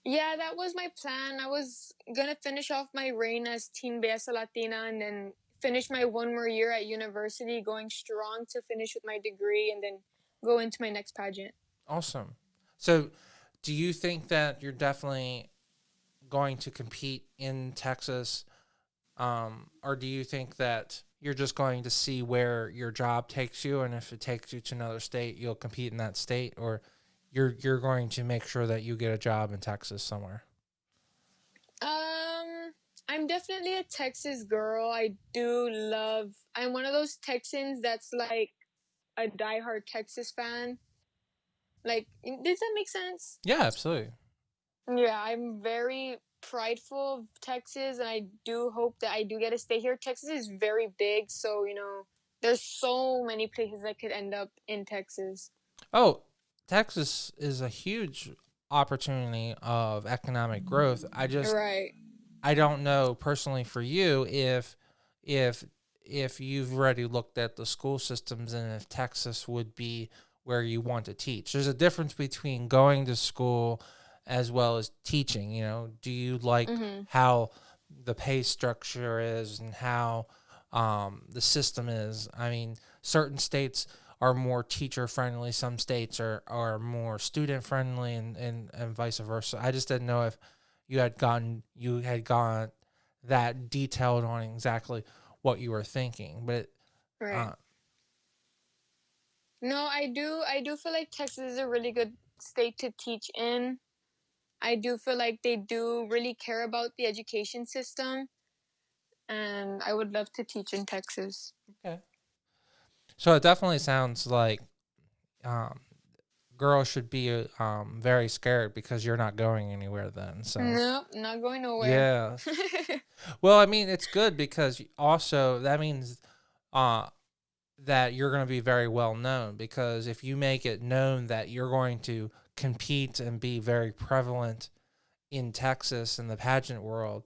B: Yeah, that was my plan. I was gonna finish off my reign as Teen Belleza Latina and then finish my 1 more year at university, going strong to finish with my degree and then go into my next pageant.
A: Awesome. So do you think that you're definitely going to compete in Texas, or do you think that you're just going to see where your job takes you, and if it takes you to another state, you'll compete in that state, or you're going to make sure that you get a job in Texas somewhere?
B: Um, I'm definitely a Texas girl. I'm one of those Texans that's like a diehard Texas fan. Like, does that make sense?
A: Yeah, absolutely.
B: Yeah, I'm very prideful of Texas, and I do hope that I do get to stay here. Texas is very big, so there's so many places I could end up in Texas.
A: Oh, Texas is a huge opportunity of economic growth.
B: Right.
A: I don't know personally for you if if you've already looked at the school systems and if Texas would be where you want to teach. There's a difference between going to school as well as teaching. Do you like
B: Mhm.
A: how the pay structure is and how the system is? I mean, certain states are more teacher friendly, some states are more student friendly, and vice versa. I just didn't know if you had gone that detailed on exactly what you were thinking. But
B: Right.
A: uh,
B: No, I do feel like Texas is a really good state to teach in. I do feel like they do really care about the education system, and I would love to teach in Texas.
A: okay, so it definitely sounds like um, girls should be very scared because you're not going anywhere then. So
B: Nope, not going nowhere.
A: yeah, well, I mean it's good because also that means uh, that you're going to be very well known, because if you make it known that you're going to compete and be very prevalent in Texas in the pageant world,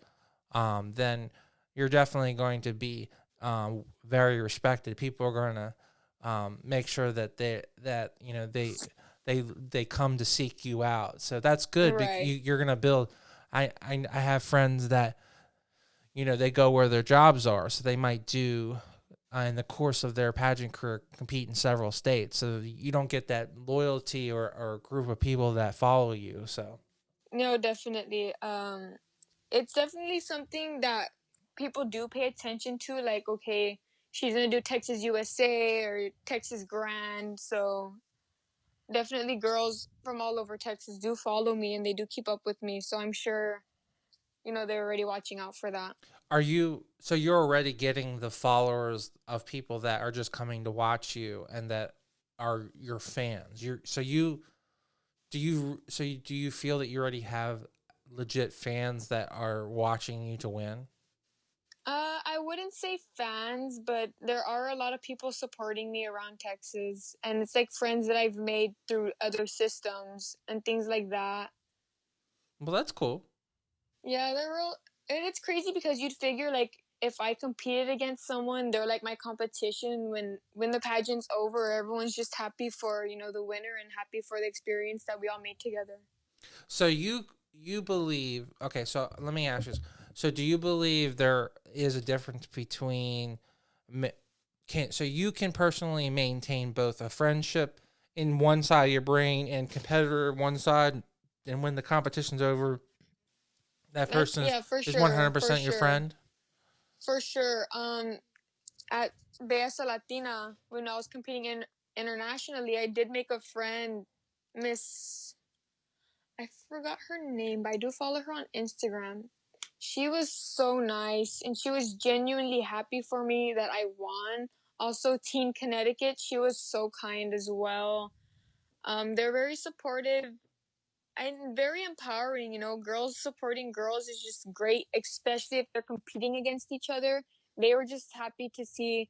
A: then you're definitely going to be very respected. People are going to make sure that they come to seek you out. So that's good because
B: Right.
A: you're going to build. I have friends that they go where their jobs are, so they might do in the course of their pageant career compete in several states. So you don't get that loyalty or group of people that follow you. So
B: No, definitely. It's definitely something that people do pay attention to. Like, okay, she's gonna do Texas USA or Texas Grand. So definitely, girls from all over Texas do follow me and they do keep up with me. So I'm sure they're already watching out for that.
A: so you're already getting the followers of people that are just coming to watch you and that are your fans. Do you feel that you already have legit fans that are watching you to win?
B: I wouldn't say fans, but there are a lot of people supporting me around Texas, and it's like friends that I've made through other systems and things like that.
A: Well, that's cool.
B: Yeah, they're real, and it's crazy because you'd figure like if I competed against someone, they're like my competition. When the pageant's over, everyone's just happy for, the winner and happy for the experience that we all made together.
A: So you believe? Okay, so let me ask you this. So do you believe there is a difference between so you can personally maintain both a friendship in one side of your brain and competitor one side, and when the competition's over, that person
B: Yeah, for
A: is
B: sure, for
A: 100% your
B: sure,
A: friend?
B: for sure. At Belleza Latina, when I was competing internationally, I did make a friend, Miss. I forgot her name, but I do follow her on Instagram. She was so nice, and she was genuinely happy for me that I won. Also, Teen Connecticut, she was so kind as well. They're very supportive and very empowering. Girls supporting girls is just great, especially if they're competing against each other. They were just happy to see,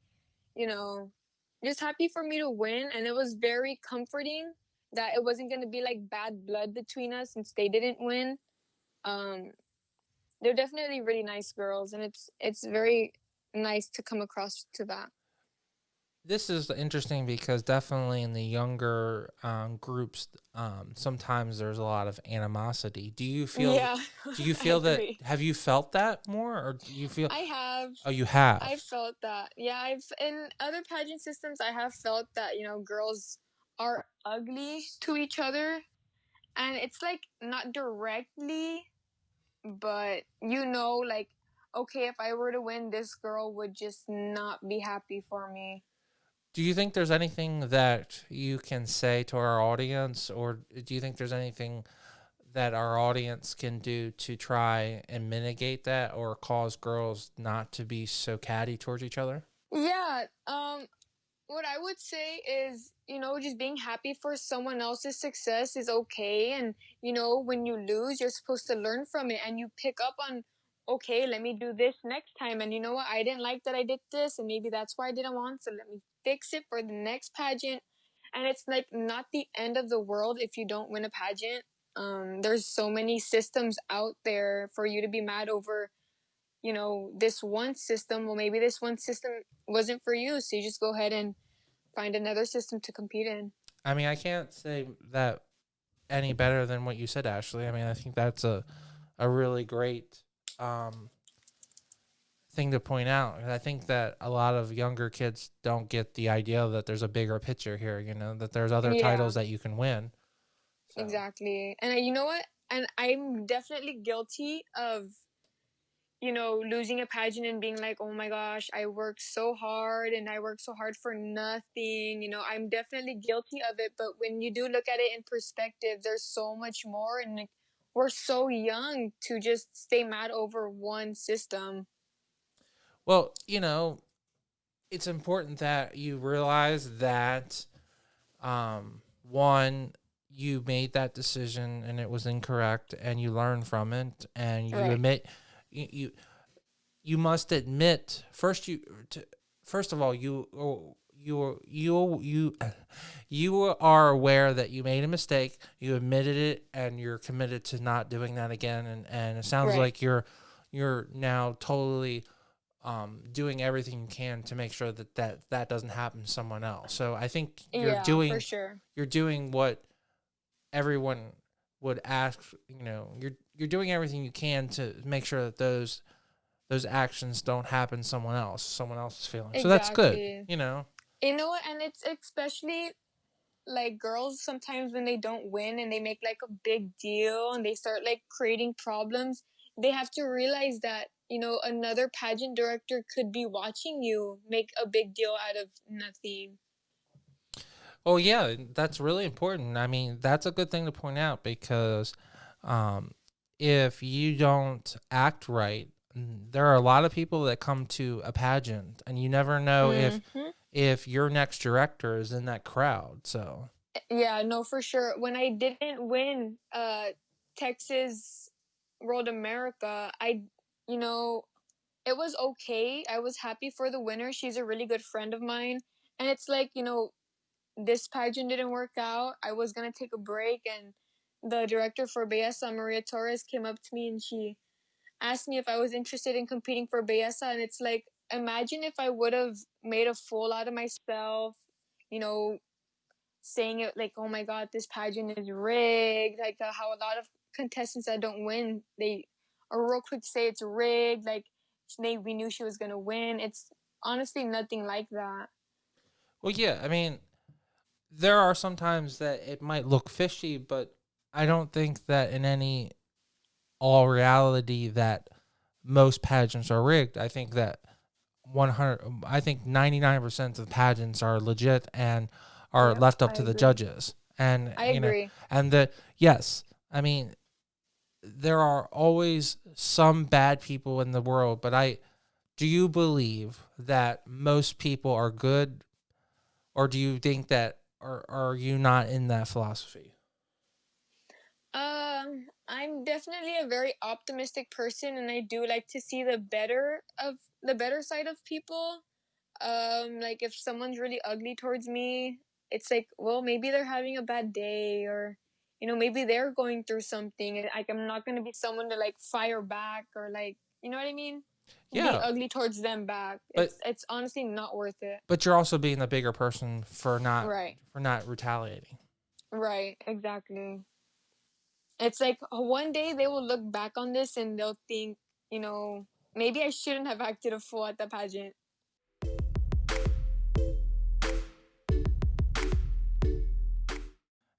B: you know, just happy for me to win. And it was very comforting that it wasn't going to be like bad blood between us since they didn't win. Um, they're definitely really nice girls, and it's very nice to come across to that.
A: This is interesting because definitely in the younger groups, sometimes there's a lot of animosity. Do you feel?
B: Yeah,
A: Do you
B: I
A: feel that?
B: agree.
A: Have you felt that more, or do you feel?
B: I have.
A: Oh, you
B: I
A: have.
B: felt that. Yeah, I've in other pageant systems I have felt that, girls are ugly to each other. And it's like not directly, but like, okay, if I were to win, this girl would just not be happy for me.
A: Do you think there's anything that you can say to our audience, or do you think there's anything that our audience can do to try and mitigate that or cause girls not to be so catty towards each other?
B: Yeah, what I would say is, just being happy for someone else's success is okay. And, when you lose, you're supposed to learn from it and you pick up on, okay, let me do this next time. And you know what? I didn't like that I did this, and maybe that's why I didn't want. So let me fix it for the next pageant. And it's like not the end of the world if you don't win a pageant. There's so many systems out there for you to be mad over, this one system. Well, maybe this one system wasn't for you. So you just go ahead and find another system to compete in.
A: I mean, I can't say that any better than what you said, Ashley. I mean, I think that's a really great um, thing to point out. And I think that a lot of younger kids don't get the idea that there's a bigger picture here, that there's other
B: Yeah,
A: titles that you can win. So,
B: exactly. And you know what? And I'm definitely guilty of, losing a pageant and being like, oh my gosh, I worked so hard and I worked so hard for nothing. I'm definitely guilty of it. But when you do look at it in perspective, there's so much more. And like, we're so young to just stay mad over one system.
A: well, it's important that you realize that one, you made that decision and it was incorrect, and you learn from it, and you
B: Right.
A: admit you you must admit first of all you are aware that you made a mistake, you admitted it, and you're committed to not doing that again, and it sounds
B: Right.
A: like you're now totally doing everything you can to make sure that doesn't happen to someone else. So I think
B: Yeah, for sure.
A: you're doing what everyone would ask. You're doing everything you can to make sure that those actions don't happen to someone else's feelings. So that's good.
B: Exactly.
A: You know.
B: You know what? And it's especially like girls sometimes when they don't win and they make like a big deal and they start like creating problems, they have to realize that, another pageant director could be watching you make a big deal out of nothing.
A: Oh yeah, that's really important. I mean, that's a good thing to point out because um, if you don't act right, there are a lot of people that come to a pageant, and you never know
B: Hmm.
A: if your next director is in that crowd. So,
B: Yeah, no, for sure. When I didn't win Texas World America, you know, it was okay. I was happy for the winner. She's a really good friend of mine. And it's like, this pageant didn't work out. I was gonna take a break, and the director for Belleza, Maria Torres, came up to me and she asked me if I was interested in competing for Belleza, and it's like, imagine if I would have made a fool out of myself, you know, saying it like, "Oh my God, this pageant is rigged." Like how a lot of contestants that don't win, they are real quick to say it's rigged. Like we knew she was gonna win. It's honestly nothing like that.
A: Well, yeah, I mean, there are some times that it might look fishy, but I don't think that in any all reality that most pageants are rigged. I think that 100 I think 99% of pageants are legit and are
B: Yep,
A: left up
B: I
A: to the
B: agree.
A: judges. And
B: I
A: you know,
B: agree.
A: and the yes, I mean there are always some bad people in the world, but I do you believe that most people are good, or do you think that are you not in that philosophy?
B: I'm definitely a very optimistic person, and I do like to see the better side of people. Like if someone's really ugly towards me, it's like, well, maybe they're having a bad day, or maybe they're going through something. Like I'm not gonna be someone to like fire back, or like, you know what I mean? Be
A: Yeah,
B: ugly towards them back.
A: but
B: It's honestly not worth it.
A: you're also being the bigger person for
B: Right.
A: not retaliating.
B: Right. Exactly. It's like one day they will look back on this and they'll think, maybe I shouldn't have acted a fool at the pageant.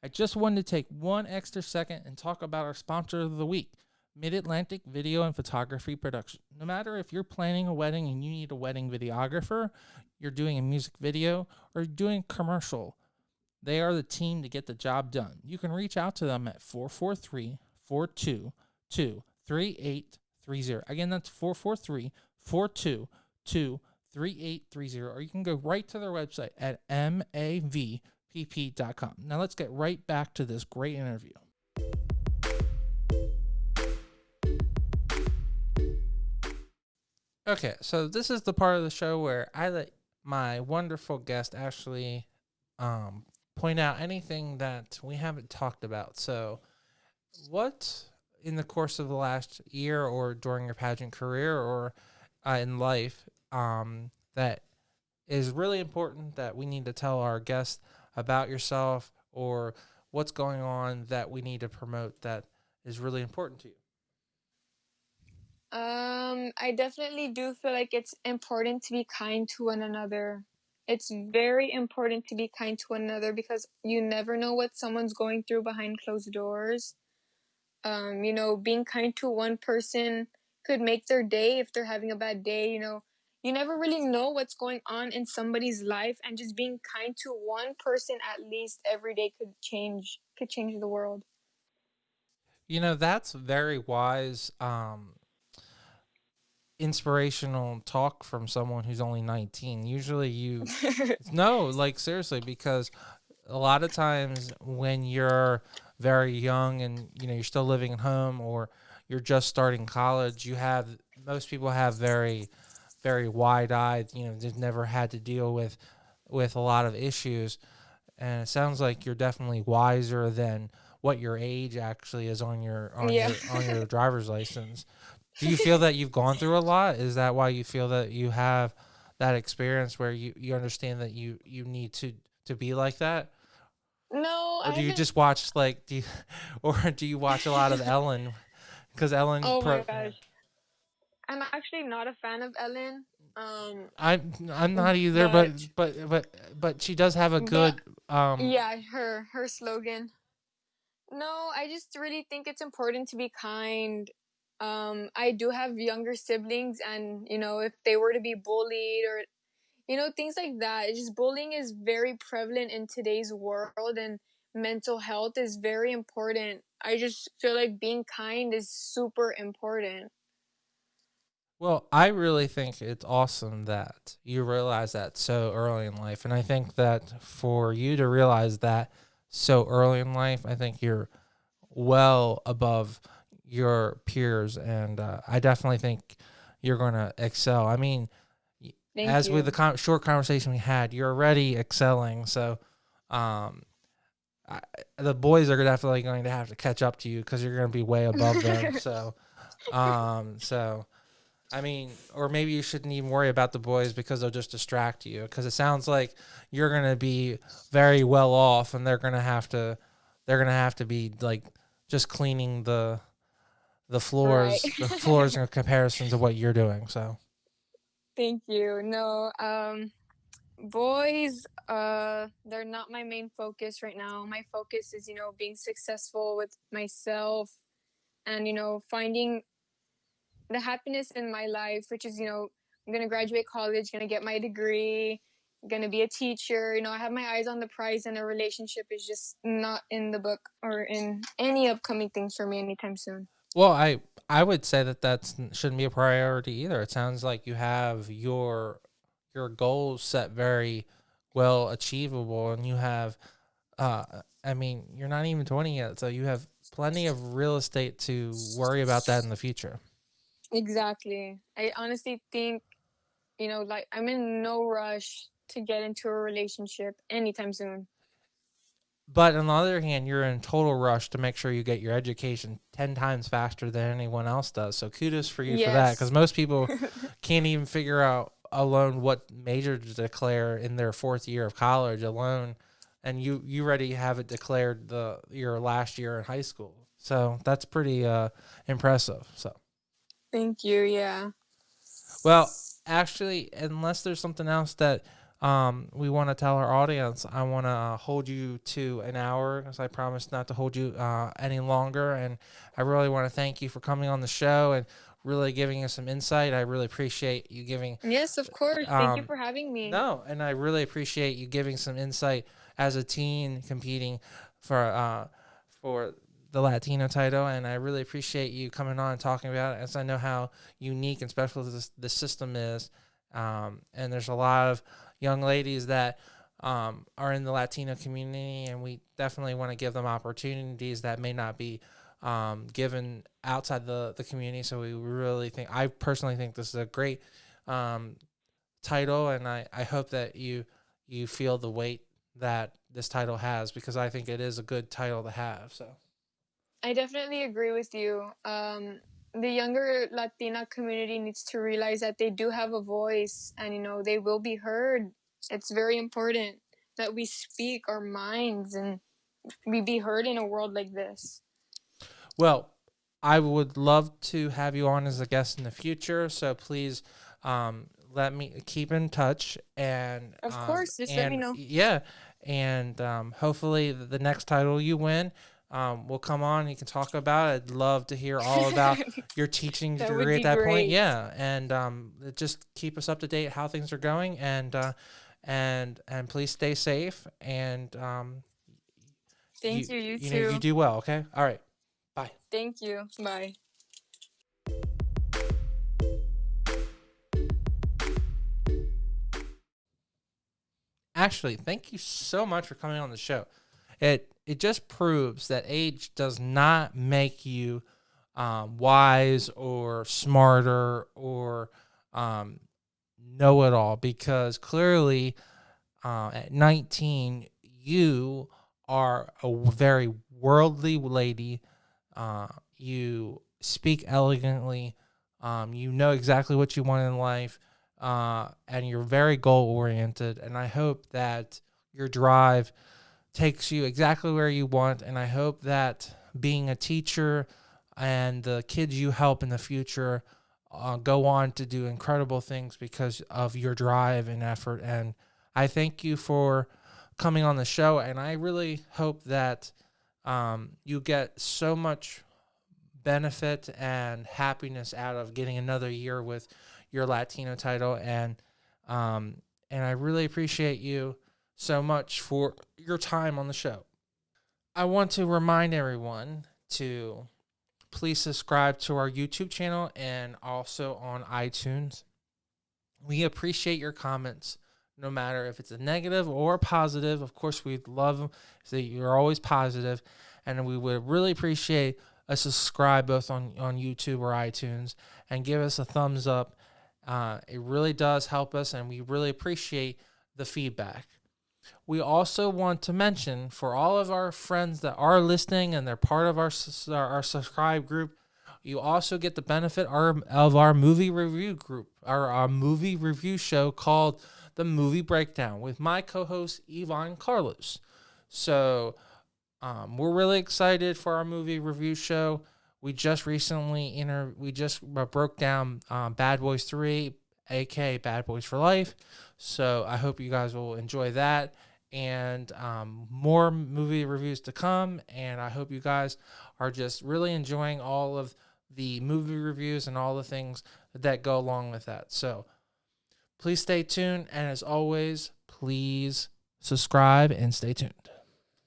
A: I just wanted to take one extra second and talk about our sponsor of the week, Mid-Atlantic Video and Photography Production. No matter if you're planning a wedding and you need a wedding videographer, you're doing a music video, or you're doing a commercial, they are the team to get the job done. You can reach out to them at 443-422-3830. Again, that's 443-422-3830. Or you can go right to their website at mavpp.com. Now let's get right back to this great interview. Okay, so this is the part of the show where I let my wonderful guest, Ashlee, point out anything that we haven't talked about. So, what in the course of the last year or during your pageant career or in life that is really important that we need to tell our guests about yourself, or what's going on that we need to promote that is really important to you?
B: I definitely do feel like it's important to be kind to one another. It's very important to be kind to one another because you never know what someone's going through behind closed doors. Being kind to one person could make their day if they're having a bad day. You never really know what's going on in somebody's life, and just being kind to one person at least every day could change the world.
A: That's very wise, inspirational talk from someone who's only 19. Usually no, like seriously, because a lot of times when you're very young and you're still living at home, or you're just starting college, most people have very, very wide-eyed, they've never had to deal with a lot of issues. And it sounds like you're definitely wiser than what your age actually is on your
B: Yeah.
A: driver's license. Do you feel that you've gone through a lot? Is that why you feel that you have that experience where you understand that you need to be like that?
B: No,
A: Or
B: I
A: do you
B: haven't.
A: just watch or do you watch a lot of Ellen? Because
B: Oh my gosh. I'm actually not a fan of Ellen.
A: I'm not either,
B: But
A: but she does have a
B: but
A: good
B: yeah, her slogan. No, I just really think it's important to be kind. I do have younger siblings, and if they were to be bullied, or things like that, it's just bullying is very prevalent in today's world, and mental health is very important. I just feel like being kind is super important.
A: Well, I really think it's awesome that you realize that so early in life. And I think that for you to realize that so early in life, I think you're well above your peers. And I definitely think you're going to excel. I mean,
B: Thank
A: as with
B: you.
A: the short conversation we had, you're already excelling. So um, I, the boys are definitely going to have to catch up to you because you're going to be way above them. So. So I mean, or maybe you shouldn't even worry about the boys because they'll just distract you. Because it sounds like you're gonna be very well off, and they're gonna have to be like just cleaning the
B: Right.
A: floors in comparison to what you're doing. So,
B: Thank you. No, boys, they're not my main focus right now. My focus is, being successful with myself and, finding the happiness in my life, which is, I'm gonna graduate college, gonna get my degree, gonna be a teacher. I have my eyes on the prize, and a relationship is just not in the book or in any upcoming things for me anytime soon.
A: well, I would say that shouldn't be a priority either. It sounds like you have your goals set very well achievable, and you have I mean, you're not even 20 yet, so you have plenty of real estate to worry about that in the future.
B: Exactly. I honestly think, like I'm in no rush to get into a relationship anytime soon.
A: But on the other hand, you're in total rush to make sure you get your education 10 times faster than anyone else does. So kudos for you for that, because
B: Yes.
A: most people can't even figure out alone what major to declare in their fourth year of college alone, and you already have it declared your last year in high school. So that's pretty impressive. So.
B: Thank you. Yeah.
A: Well, actually, unless there's something else that we want to tell our audience, I want to hold you to an hour because I promised not to hold you any longer. And I really want to thank you for coming on the show and really giving us some insight. I really appreciate you giving.
B: Yes, of course. Thank you
A: Um,
B: for having me.
A: no, and I really appreciate you giving some insight as a teen competing for the Latino title, and I really appreciate you coming on and talking about it, as I know how unique and special this system is. And there's a lot of young ladies that are in the Latino community, and we definitely want to give them opportunities that may not be given outside the community. So we really think, I personally think this is a great title, and I hope that you feel the weight that this title has, because I think it is a good title to have. So.
B: I definitely agree with you. The younger Latina community needs to realize that they do have a voice, and they will be heard. It's very important that we speak our minds and we be heard in a world like this.
A: Well, I would love to have you on as a guest in the future. So please let me keep in touch, and
B: Of course, just let me
A: and
B: know.
A: yeah, and hopefully the next title you win. We'll come on. You can talk about it. I'd love to hear all about your teaching
B: That would
A: degree at
B: be
A: that point.
B: great.
A: Yeah, and just keep us up to date how things are going, and please stay safe, and
B: Thank you. You
A: you
B: too.
A: do well. Okay. All right. Bye.
B: Thank you. Bye.
A: Ashley, thank you so much for coming on the show. It just proves that age does not make you wise or smarter or know it all, because clearly at 19 you are a very worldly lady. You speak elegantly. You know exactly what you want in life, and you're very goal oriented. And I hope that your drive takes you exactly where you want. And I hope that being a teacher and the kids you help in the future go on to do incredible things because of your drive and effort. And I thank you for coming on the show. And I really hope that you get so much benefit and happiness out of getting another year with your Latino title. And I really appreciate you so much for your time on the show. I want to remind everyone to please subscribe to our YouTube channel and also on iTunes. We appreciate your comments, no matter if it's a negative or a positive. Of course, we'd love that you're always positive, and we would really appreciate a subscribe both on YouTube or iTunes, and give us a thumbs up. It really does help us, and we really appreciate the feedback. We also want to mention, for all of our friends that are listening and they're part of our subscribe group, You also get the benefit of our movie review group, our movie review show called The Movie Breakdown with my co-host Yvonne Carlos. So we're really excited for our movie review show. We just recently broke down Bad Boys 3, aka Bad Boys for Life. So I hope you guys will enjoy that, and more movie reviews to come. And I hope you guys are just really enjoying all of the movie reviews and all the things that go along with that. So please stay tuned. And as always, please subscribe and stay tuned.